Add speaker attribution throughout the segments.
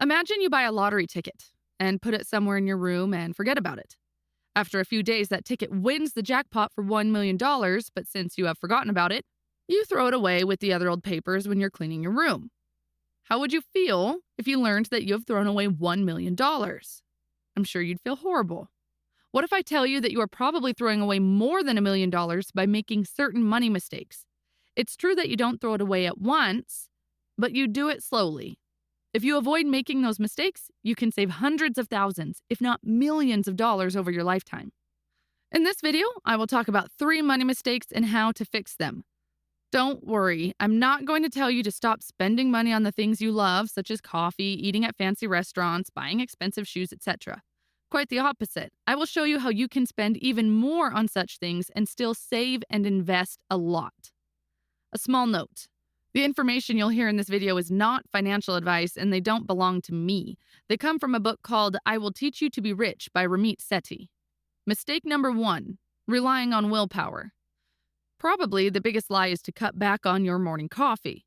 Speaker 1: Imagine you buy a lottery ticket and put it somewhere in your room and forget about it. After a few days, that ticket wins the jackpot for $1 million, but since you have forgotten about it, you throw it away with the other old papers when you're cleaning your room. How would you feel if you learned that you have thrown away $1 million? I'm sure you'd feel horrible. What if I tell you that you are probably throwing away more than $1 million by making certain money mistakes? It's true that you don't throw it away at once, but you do it slowly. If you avoid making those mistakes, you can save hundreds of thousands, if not millions of dollars over your lifetime. In this video, I will talk about 3 money mistakes and how to fix them. Don't worry, I'm not going to tell you to stop spending money on the things you love, such as coffee, eating at fancy restaurants, buying expensive shoes, etc. Quite the opposite. I will show you how you can spend even more on such things and still save and invest a lot. A small note. The information you'll hear in this video is not financial advice and they don't belong to me. They come from a book called I Will Teach You to Be Rich by Ramit Sethi. Mistake number 1, relying on willpower. Probably the biggest lie is to cut back on your morning coffee.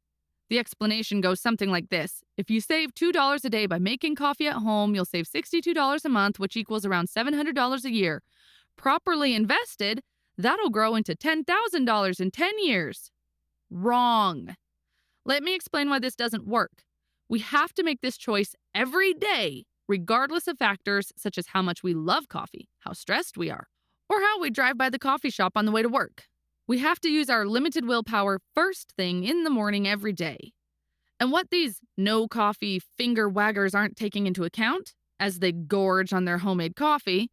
Speaker 1: The explanation goes something like this. If you save $2 a day by making coffee at home, you'll save $62 a month, which equals around $700 a year. Properly invested, that'll grow into $10,000 in 10 years. Wrong. Let me explain why this doesn't work. We have to make this choice every day, regardless of factors such as how much we love coffee, how stressed we are, or how we drive by the coffee shop on the way to work. We have to use our limited willpower first thing in the morning every day. And what these no coffee finger waggers aren't taking into account, as they gorge on their homemade coffee,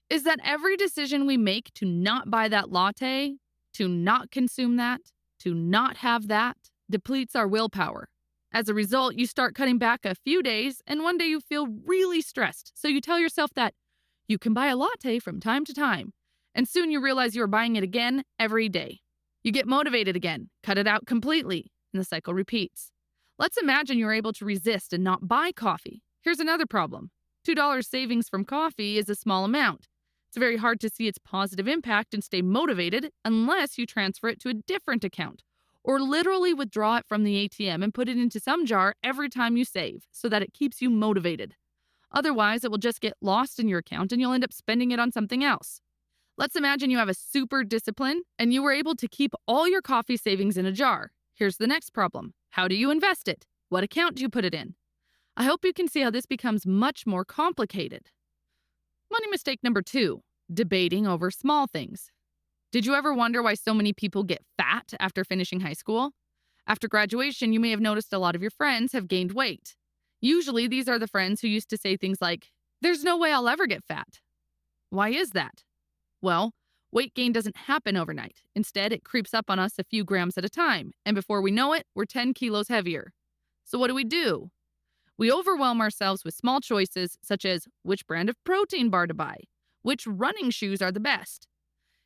Speaker 1: is that every decision we make to not buy that latte, to not consume that, to not have that, depletes our willpower. As a result, you start cutting back a few days, and one day you feel really stressed. So you tell yourself that you can buy a latte from time to time. And soon you realize you're buying it again every day. You get motivated again, cut it out completely, and the cycle repeats. Let's imagine you're able to resist and not buy coffee. Here's another problem. $2 savings from coffee is a small amount. It's very hard to see its positive impact and stay motivated unless you transfer it to a different account, or literally withdraw it from the ATM and put it into some jar every time you save so that it keeps you motivated. Otherwise, it will just get lost in your account and you'll end up spending it on something else. Let's imagine you have a super discipline and you were able to keep all your coffee savings in a jar. Here's the next problem. How do you invest it? What account do you put it in? I hope you can see how this becomes much more complicated. Money mistake number 2, debating over small things. Did you ever wonder why so many people get fat after finishing high school? After graduation, you may have noticed a lot of your friends have gained weight. Usually, these are the friends who used to say things like, "There's no way I'll ever get fat." Why is that? Well, weight gain doesn't happen overnight. Instead, it creeps up on us a few grams at a time, and before we know it, we're 10 kilos heavier. So what do? We overwhelm ourselves with small choices such as which brand of protein bar to buy, which running shoes are the best,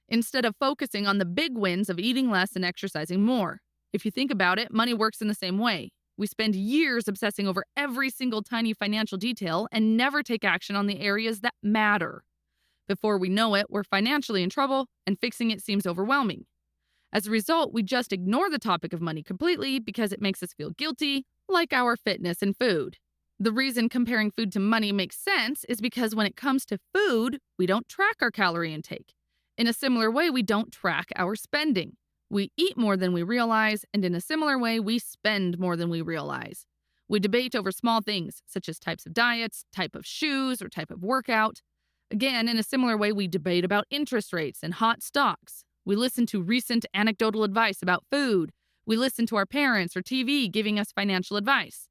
Speaker 1: instead of focusing on the big wins of eating less and exercising more. If you think about it, money works in the same way. We spend years obsessing over every single tiny financial detail and never take action on the areas that matter. Before we know it, we're financially in trouble and fixing it seems overwhelming. As a result, we just ignore the topic of money completely because it makes us feel guilty, like our fitness and food. The reason comparing food to money makes sense is because when it comes to food, we don't track our calorie intake. In a similar way, we don't track our spending. We eat more than we realize, and in a similar way, we spend more than we realize. We debate over small things, such as types of diets, type of shoes, or type of workout. Again, in a similar way, we debate about interest rates and hot stocks. We listen to recent anecdotal advice about food. We listen to our parents or TV giving us financial advice.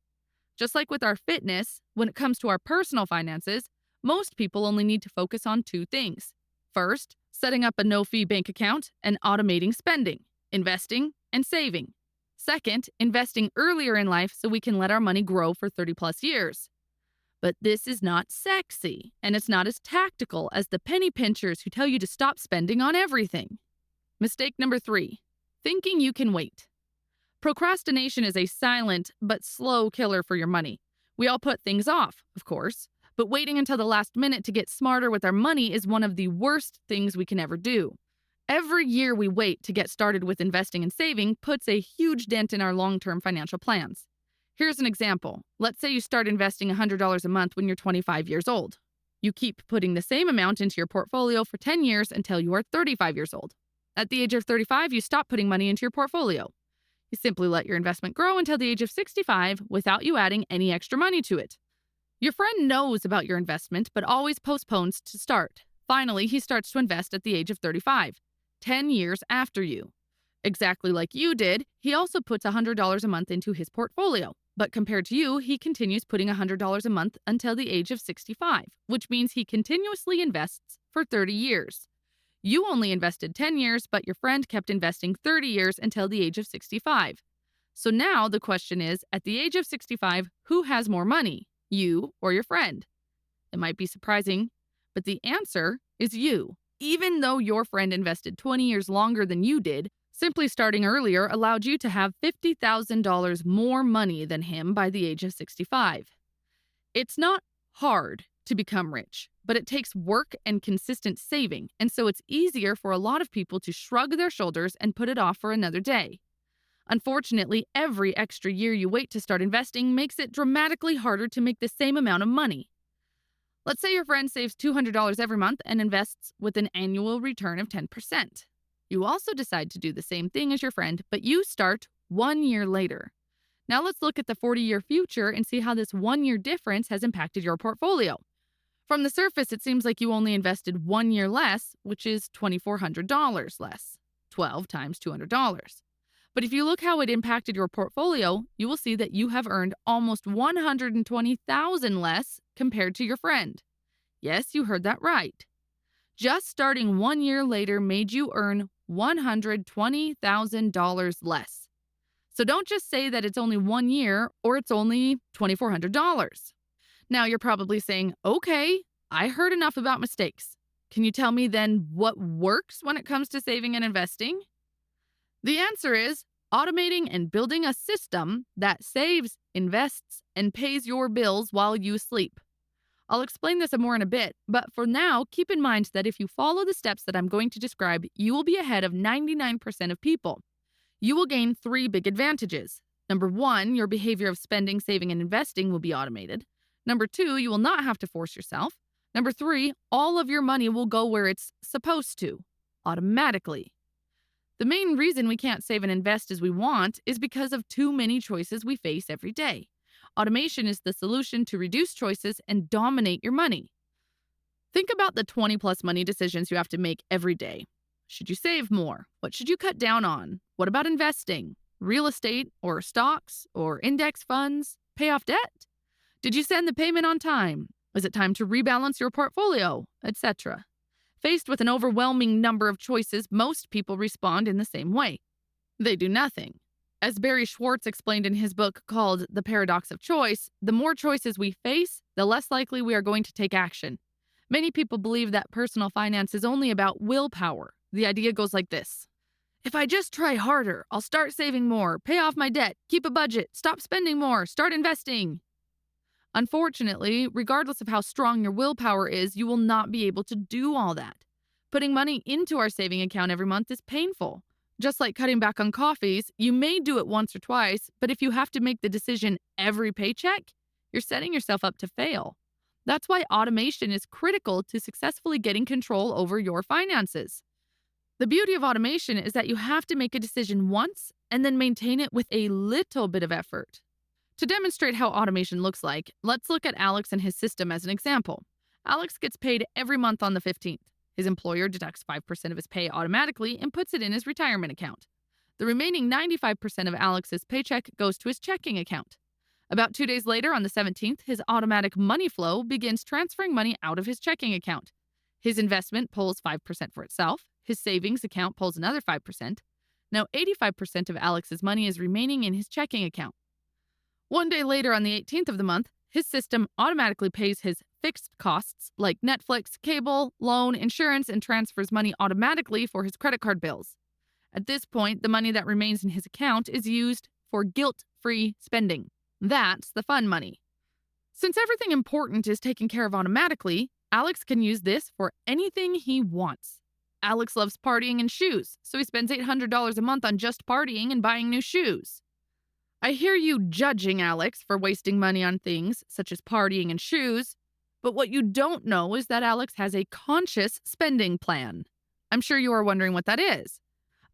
Speaker 1: Just like with our fitness, when it comes to our personal finances, most people only need to focus on 2 things. First, setting up a no-fee bank account and automating spending, investing, and saving. Second, investing earlier in life so we can let our money grow for 30+ years. But this is not sexy, and it's not as tactical as the penny pinchers who tell you to stop spending on everything. Mistake number 3, thinking you can wait. Procrastination is a silent but slow killer for your money. We all put things off, of course, but waiting until the last minute to get smarter with our money is one of the worst things we can ever do. Every year we wait to get started with investing and saving puts a huge dent in our long-term financial plans. Here's an example. Let's say you start investing $100 a month when you're 25 years old. You keep putting the same amount into your portfolio for 10 years until you are 35 years old. At the age of 35, you stop putting money into your portfolio. You simply let your investment grow until the age of 65 without you adding any extra money to it. Your friend knows about your investment but always postpones to start. Finally, he starts to invest at the age of 35, 10 years after you. Exactly like you did, he also puts $100 a month into his portfolio. But compared to you, he continues putting $100 a month until the age of 65, which means he continuously invests for 30 years. You only invested 10 years, but your friend kept investing 30 years until the age of 65. So now the question is, at the age of 65, who has more money, you or your friend? It might be surprising, but the answer is you. Even though your friend invested 20 years longer than you did, simply starting earlier allowed you to have $50,000 more money than him by the age of 65. It's not hard to become rich, but it takes work and consistent saving, and so it's easier for a lot of people to shrug their shoulders and put it off for another day. Unfortunately, every extra year you wait to start investing makes it dramatically harder to make the same amount of money. Let's say your friend saves $200 every month and invests with an annual return of 10%. You also decide to do the same thing as your friend, but you start 1 year later. Now let's look at the 40-year future and see how this 1 year difference has impacted your portfolio. From the surface, it seems like you only invested 1 year less, which is $2,400 less, 12 times $200. But if you look how it impacted your portfolio, you will see that you have earned almost $120,000 less compared to your friend. Yes, you heard that right. Just starting 1 year later made you earn $120,000 less. So don't just say that it's only 1 year or it's only $2,400. Now you're probably saying, okay, I heard enough about mistakes. Can you tell me then what works when it comes to saving and investing? The answer is automating and building a system that saves, invests, and pays your bills while you sleep. I'll explain this more in a bit, but for now, keep in mind that if you follow the steps that I'm going to describe, you will be ahead of 99% of people. You will gain 3 big advantages. Number 1, your behavior of spending, saving, and investing will be automated. Number 2, you will not have to force yourself. Number 3, all of your money will go where it's supposed to, automatically. The main reason we can't save and invest as we want is because of too many choices we face every day. Automation is the solution to reduce choices and dominate your money. Think about the 20+ money decisions you have to make every day. Should you save more? What should you cut down on? What about investing? Real estate or stocks or index funds? Pay off debt? Did you send the payment on time? Is it time to rebalance your portfolio? Etc. Faced with an overwhelming number of choices, most people respond in the same way. They do nothing. As Barry Schwartz explained in his book called The Paradox of Choice, the more choices we face, the less likely we are going to take action. Many people believe that personal finance is only about willpower. The idea goes like this. If I just try harder, I'll start saving more, pay off my debt, keep a budget, stop spending more, start investing. Unfortunately, regardless of how strong your willpower is, you will not be able to do all that. Putting money into our saving account every month is painful. Just like cutting back on coffees, you may do it once or twice, but if you have to make the decision every paycheck, you're setting yourself up to fail. That's why automation is critical to successfully getting control over your finances. The beauty of automation is that you have to make a decision once and then maintain it with a little bit of effort. To demonstrate how automation looks like, let's look at Alex and his system as an example. Alex gets paid every month on the 15th. His employer deducts 5% of his pay automatically and puts it in his retirement account. The remaining 95% of Alex's paycheck goes to his checking account. About 2 days later, on the 17th, his automatic money flow begins transferring money out of his checking account. His investment pulls 5% for itself. His savings account pulls another 5%. Now 85% of Alex's money is remaining in his checking account. 1 day later, on the 18th of the month, his system automatically pays his fixed costs like Netflix, cable, loan, insurance, and transfers money automatically for his credit card bills. At this point, the money that remains in his account is used for guilt-free spending. That's the fun money. Since everything important is taken care of automatically, Alex can use this for anything he wants. Alex loves partying and shoes, so he spends $800 a month on just partying and buying new shoes. I hear you judging Alex for wasting money on things such as partying and shoes, but what you don't know is that Alex has a conscious spending plan. I'm sure you are wondering what that is.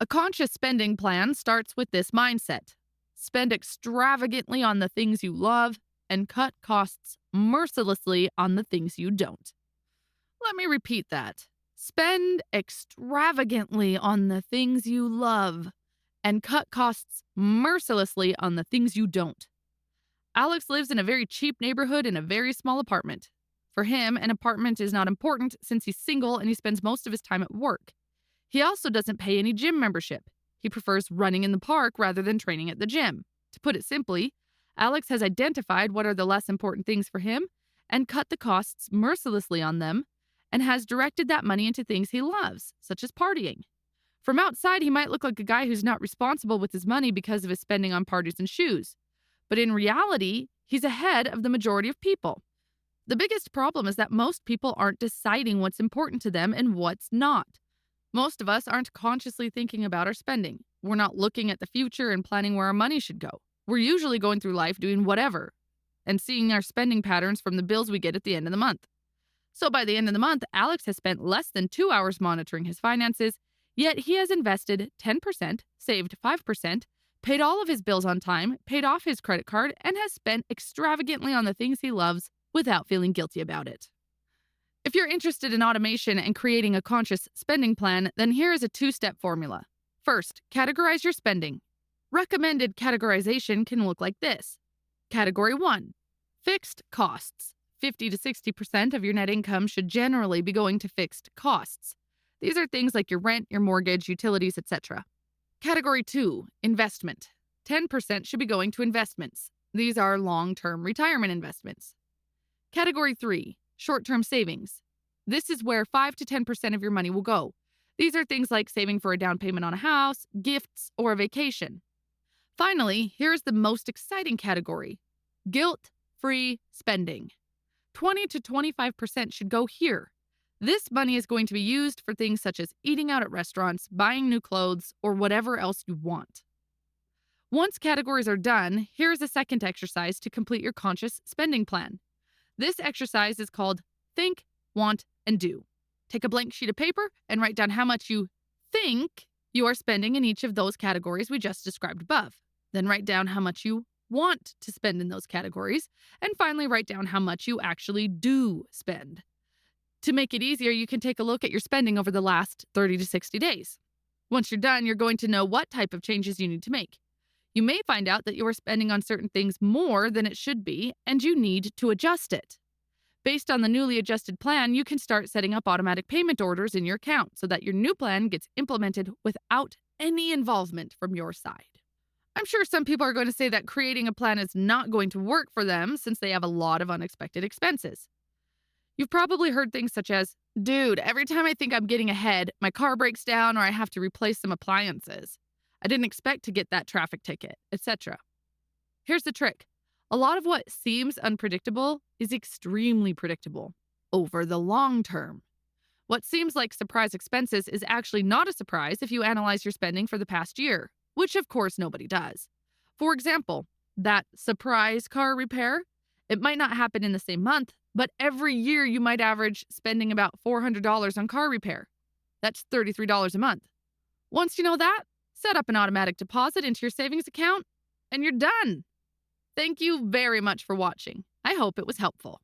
Speaker 1: A conscious spending plan starts with this mindset: spend extravagantly on the things you love and cut costs mercilessly on the things you don't. Let me repeat that. Spend extravagantly on the things you love and cut costs mercilessly on the things you don't. Alex lives in a very cheap neighborhood in a very small apartment. For him, an apartment is not important since he's single and he spends most of his time at work. He also doesn't pay any gym membership. He prefers running in the park rather than training at the gym. To put it simply, Alex has identified what are the less important things for him and cut the costs mercilessly on them, and has directed that money into things he loves, such as partying. From outside, he might look like a guy who's not responsible with his money because of his spending on parties and shoes. But in reality, he's ahead of the majority of people. The biggest problem is that most people aren't deciding what's important to them and what's not. Most of us aren't consciously thinking about our spending. We're not looking at the future and planning where our money should go. We're usually going through life doing whatever and seeing our spending patterns from the bills we get at the end of the month. So by the end of the month, Alex has spent less than 2 hours monitoring his finances, yet he has invested 10%, saved 5%, paid all of his bills on time, paid off his credit card, and has spent extravagantly on the things he loves without feeling guilty about it. If you're interested in automation and creating a conscious spending plan, then here is a 2-step formula. First, categorize your spending. Recommended categorization can look like this. Category 1, fixed costs. 50 to 60% of your net income should generally be going to fixed costs. These are things like your rent, your mortgage, utilities, etc. Category 2, investment. 10% should be going to investments. These are long-term retirement investments. Category 3, short-term savings. This is where 5 to 10% of your money will go. These are things like saving for a down payment on a house, gifts, or a vacation. Finally, here's the most exciting category: guilt-free spending. 20 to 25% should go here. This money is going to be used for things such as eating out at restaurants, buying new clothes, or whatever else you want. Once categories are done, here's a second exercise to complete your conscious spending plan. This exercise is called Think, Want, and Do. Take a blank sheet of paper and write down how much you think you are spending in each of those categories we just described above. Then write down how much you want to spend in those categories, and finally write down how much you actually do spend. To make it easier, you can take a look at your spending over the last 30 to 60 days. Once you're done, you're going to know what type of changes you need to make. You may find out that you are spending on certain things more than it should be, and you need to adjust it. Based on the newly adjusted plan, you can start setting up automatic payment orders in your account so that your new plan gets implemented without any involvement from your side. I'm sure some people are going to say that creating a plan is not going to work for them since they have a lot of unexpected expenses. You've probably heard things such as, "Dude, every time I think I'm getting ahead, my car breaks down or I have to replace some appliances. I didn't expect to get that traffic ticket," etc. Here's the trick. A lot of what seems unpredictable is extremely predictable over the long term. What seems like surprise expenses is actually not a surprise if you analyze your spending for the past year, which of course nobody does. For example, that surprise car repair, it might not happen in the same month, but every year you might average spending about $400 on car repair. That's $33 a month. Once you know that, set up an automatic deposit into your savings account, and you're done. Thank you very much for watching. I hope it was helpful.